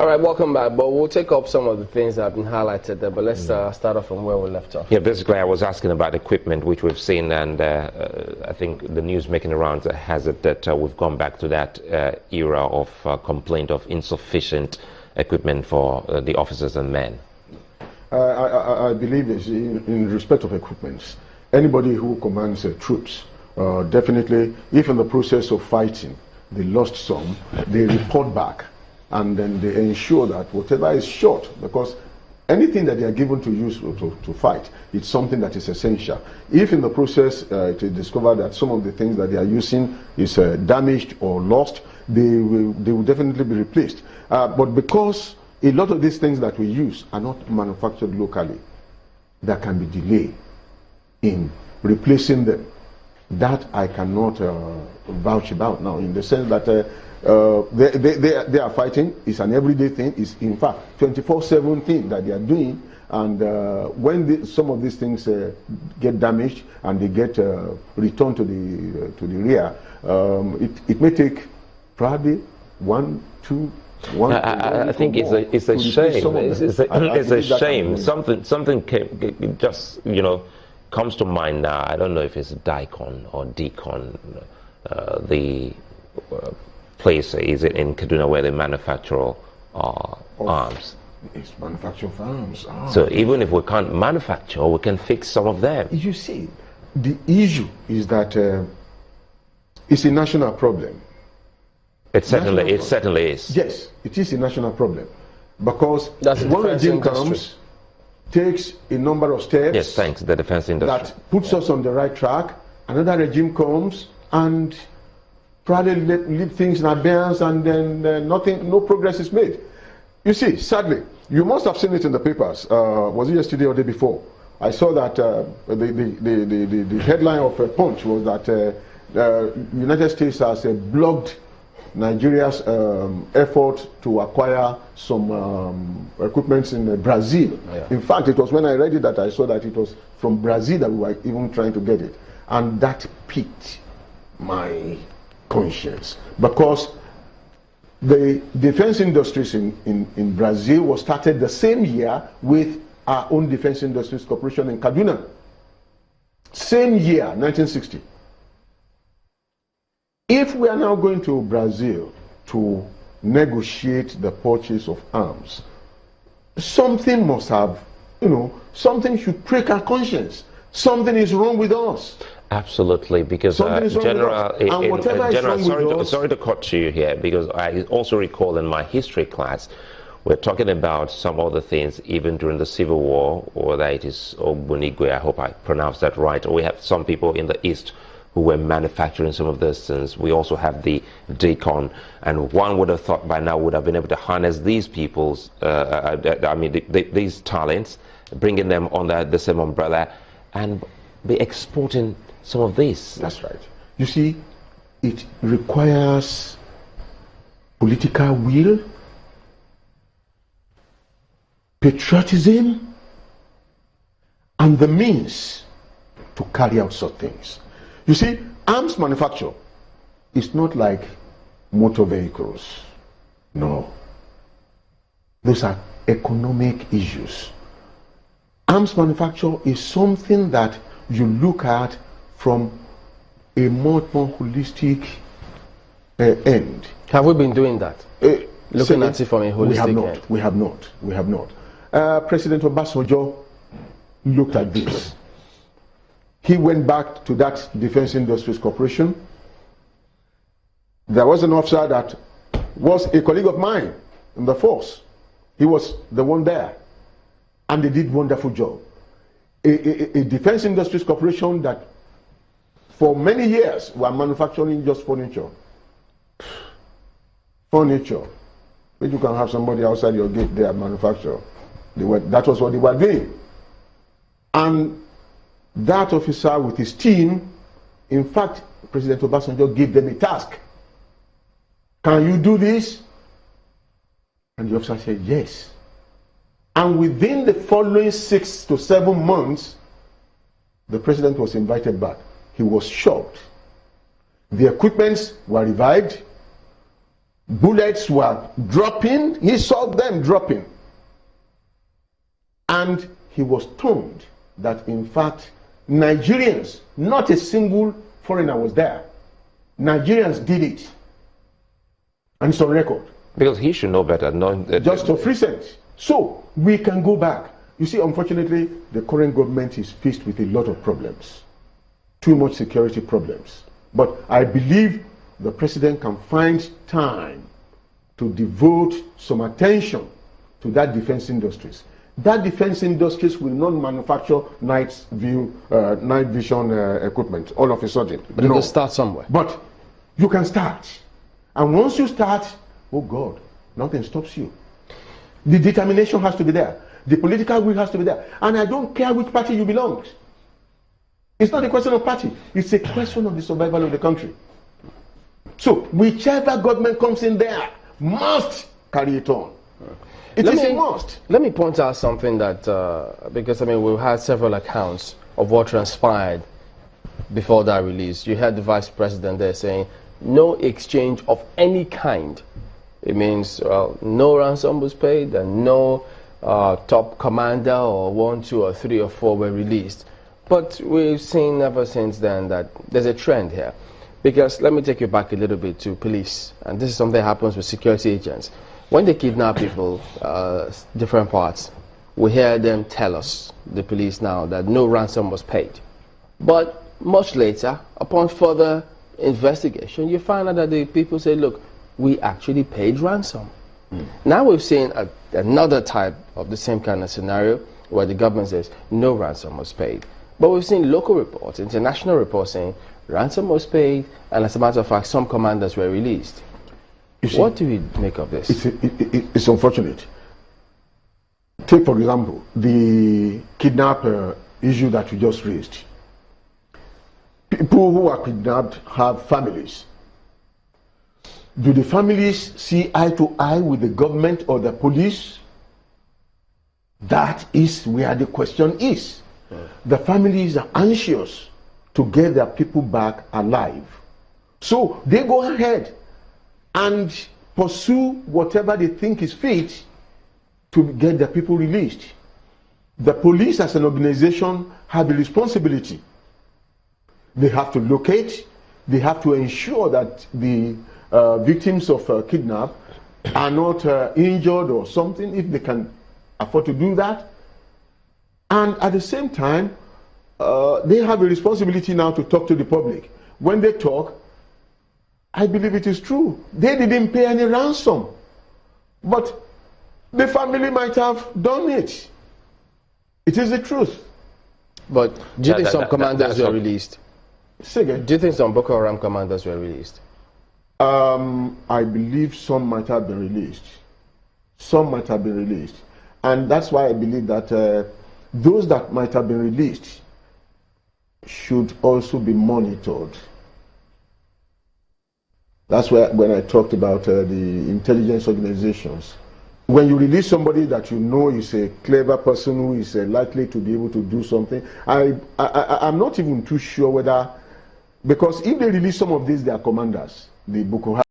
All right, welcome back. But we'll take up some of the things that have been highlighted there. But let's start off from where we left off. Yeah, basically, I was asking about equipment, which we've seen, and I think the news making around has it that we've gone back to that era of complaint of insufficient equipment for the officers and men. I believe this in respect of equipment. Anybody who commands troops, definitely, if in the process of fighting they lost some, they report back. And then they ensure that whatever is short, because anything that they are given to use to fight, it's something that is essential. If in the process it is discovered that some of the things that they are using is damaged or lost, they will definitely be replaced. But because a lot of these things that we use are not manufactured locally, there can be delay in replacing them. That I cannot vouch about now, in the sense that they are fighting. It's an everyday thing. It's in fact 24/7 thing that they are doing. And when some of these things get damaged and they get returned to the rear, it may take probably one. I think it's a shame. It's a shame. Something just comes to mind now. I don't know if it's Dicon or Decon, the place is it in Kaduna where they manufacture arms. It's manufacture of arms. So even if we can't manufacture, we can fix some of them. You see, the issue is that it's a national problem. It certainly is. Yes, it is a national problem, because that's one regime comes, takes a number of steps. Yes, thanks. The defense industry that puts us on the right track. Another regime comes and probably leave things in abeyance, and then no progress is made. You see, sadly, you must have seen it in the papers. Was it yesterday or the day before? I saw that the headline of Punch was that United States has blocked Nigeria's effort to acquire some equipment in Brazil. Yeah. In fact, it was when I read it that I saw that it was from Brazil that we were even trying to get it. And that piqued my conscience, because the defense industries in Brazil was started the same year with our own Defense Industries Corporation in Kaduna. Same year, 1960. If we are now going to Brazil to negotiate the purchase of arms, something must have, something should prick our conscience. Something is wrong with us. Absolutely, because General, sorry to cut you here, because I also recall in my history class, we're talking about some other things, even during the Civil War, or that it is Ogbunigwe, I hope I pronounced that right, or we have some people in the East who were manufacturing some of those things. We also have the Decon, and one would have thought by now would have been able to harness these people's, these talents, bringing them under the same umbrella, and be exporting some of this. That's right. You see, it requires political will, patriotism, and the means to carry out such things. You see, arms manufacture is not like motor vehicles. No. Those are economic issues. Arms manufacture is something that you look at from a much more holistic end. Have we been doing that? Looking at it from a holistic end? We have not. President Obasanjo looked at this. He went back to that Defense Industries Corporation. There was an officer that was a colleague of mine in the force. He was the one there. And they did a wonderful job. A Defense Industries Corporation that for many years were manufacturing just furniture. Furniture. But you can have somebody outside your gate there manufacture. That was what they were doing. And that officer with his team, in fact, President Obasanjo gave them a task. Can you do this? And the officer said yes. And within the following 6 to 7 months, the president was invited back. He was shocked. The equipments were revived. Bullets were dropping. He saw them dropping. And he was told that, in fact, Nigerians, not a single foreigner was there. Nigerians did it. And it's on record. Because he should know better. Just of recent. So, we can go back. You see, unfortunately, the current government is faced with a lot of problems. Too much security problems. But I believe the president can find time to devote some attention to that defense industries. That defense industries will not manufacture night vision equipment all of a sudden. But you can start somewhere. But you can start. And once you start, oh God, nothing stops you. The determination has to be there. The political will has to be there. And I don't care which party you belong to. It's not a question of party. It's a question of the survival of the country. So, whichever government comes in there must carry it on. It is a must. Let me point out something that, because I mean, we've had several accounts of what transpired before that release. You had the vice president there saying, no exchange of any kind. It means no ransom was paid and no top commander or 1, 2, or 3, or 4 were released. But we've seen ever since then that there's a trend here. Because let me take you back a little bit to police. And this is something that happens with security agents. When they kidnap people, different parts, we hear them tell us, the police now, that no ransom was paid. But much later, upon further investigation, you find out that the people say, look, we actually paid ransom. Now we've seen another type of the same kind of scenario where the government says no ransom was paid. But we've seen local reports, international reports saying ransom was paid, and as a matter of fact, some commanders were released. See, what do we make of this? It's unfortunate. Take, for example, the kidnap issue that you just raised. People who are kidnapped have families. Do the families see eye to eye with the government or the police? That is where the question is. The families are anxious to get their people back alive. So they go ahead and pursue whatever they think is fit to get their people released. The police as an organization have a responsibility. They have to locate, they have to ensure that the victims of kidnap are not injured or something, if they can afford to do that. And at the same time, they have a responsibility now to talk to the public. When they talk, I believe it is true. They didn't pay any ransom. But the family might have done it. It is the truth. But do you think some commanders were released? Say again. Do you think some Boko Haram commanders were released? I believe some might have been released. Some might have been released. And that's why I believe that those that might have been released should also be monitored. That's why when I talked about the intelligence organizations, when you release somebody that you know is a clever person who is likely to be able to do something, I'm not even too sure whether, because if they release some of these, they are commanders, the Boko Haram.